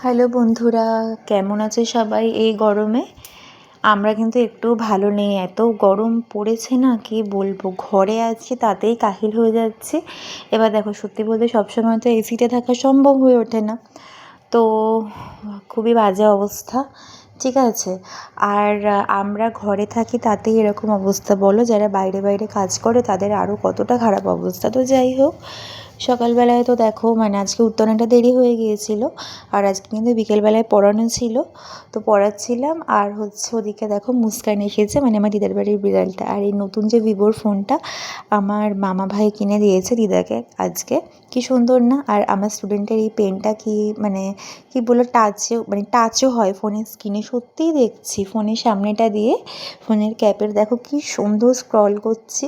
Hello বন্ধুরা, কেমন আছে সবাই এই গরমে? আমরা কিন্তু একটু ভালো নেই, এত গরম পড়েছে না কি বলবো। ঘরে আছি তাতেই কাহিল হয়ে যাচ্ছে। এবার দেখো, সত্যি বলতে সবসময় তো এসিতে থাকা সম্ভব হয়ে ওঠে না, তো খুবই বাজে অবস্থা। ঠিক আছে, আর আমরা ঘরে থাকি তাতেই এরকম অবস্থা, বলো যারা বাইরে বাইরে কাজ করে তাদের আরও কতটা খারাপ অবস্থা। তো যাই হোক, সকালবেলায় তো দেখো আজকে উত্তরণটা দেরি হয়ে গিয়েছিল, আর আজকে কিন্তু বিকেলবেলায় পড়ানো ছিল, তো পড়াচ্ছিলাম। আর ওদিকে দেখো মুস্কান এসেছে, আমার দিদার বাড়ির বিড়ালটা। আর এই নতুন যে ভিভোর ফোনটা আমার মামা ভাই কিনে দিয়েছে দিদাকে আজকে, কি সুন্দর না। আর আমার স্টুডেন্টের এই পেনটা কি বলো, টাচও হয় ফোনের স্ক্রিনে। সত্যিই দেখছি ফোনের সামনেটা দিয়ে ফোনের ক্যাপের দেখো কি সুন্দর স্ক্রল করছি,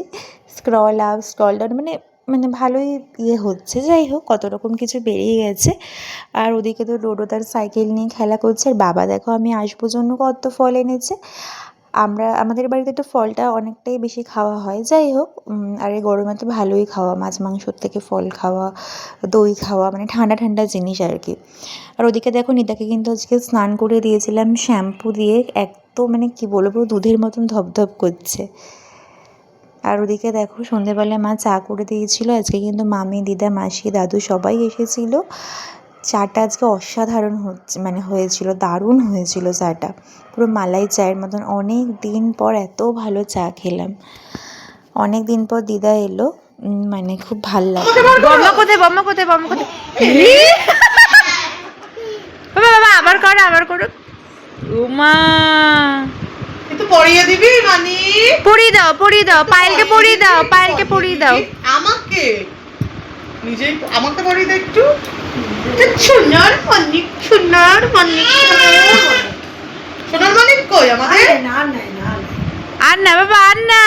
স্ক্রল আপ স্ক্রল ডাউন, ভালোই হচ্ছে। যাই হোক, কত রকম কিছু বেরিয়ে গেছে। আর ওদিকে তো ডোডো তার সাইকেল নিয়ে খেলা করছে, আর বাবা দেখো আমি আসবো জন্য কত ফল এনেছে। আমাদের বাড়িতে তো ফলটা অনেকটাই বেশি খাওয়া হয়। যাই হোক, আর এই গরমে তো ভালোই খাওয়া, মাছ মাংসর থেকে ফল খাওয়া, দই খাওয়া, ঠান্ডা ঠান্ডা জিনিস আর কি। আর ওদিকে দেখো নিতাকে কিন্তু আজকে স্নান করে দিয়েছিলাম শ্যাম্পু দিয়ে, এক তো কি বলবো, দুধের মতন ধপধপ করছে। আর ওদিকে দেখো সন্ধেবেলায় মা চা করে দিয়েছিল। আজকে কিন্তু মামি, দিদা, মাসি, দাদু সবাই এসেছিল। চাটা আজকে অসাধারণ হয়েছিল, দারুণ হয়েছিল চাটা, পুরো মালাই চায়ের মতন। অনেক দিন পর এত ভালো চা খেলাম, অনেক দিন পর দিদা এলো, খুব ভাল লাগে। আবার করো উমা, একটু পরিয়ে দিবি মানি? পরিয়ে দাও পায়েলকে পরিয়ে দাও আমাকে নিজেই আমাকে পরিয়ে দে একটু। সোনার মানিক সোনার মানিক কই আমাদের? আর না বাবা, আর না।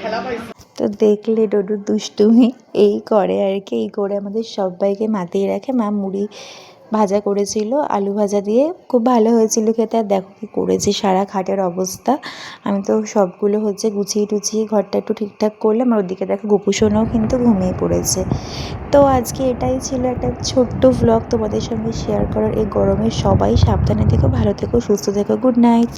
খেলা পাইছি তো দেখলে ডোডুর দুষ্টুমি এই করে আর কি, এই করে আমাদের সবাইকে মাতিয়ে রাখে। মা মুড়ি ভাজা করেছিল আলু ভাজা দিয়ে, খুব ভালো হয়েছিল খেতে। আর দেখো কী করেছি, সারা খাটের অবস্থা। আমি তো সবগুলো গুছিয়ে টুছিয়ে ঘরটা একটু ঠিকঠাক করলাম। আর ওদিকে দেখো গোপুসোনাও কিন্তু ঘুমিয়ে পড়েছে। তো আজকে এটাই ছিল একটা ছোট্ট ভ্লগ তোমাদের সঙ্গে শেয়ার করার। এই গরমে সবাই সাবধানে থেকো, ভালো থেকো, সুস্থ থেকো। Good night.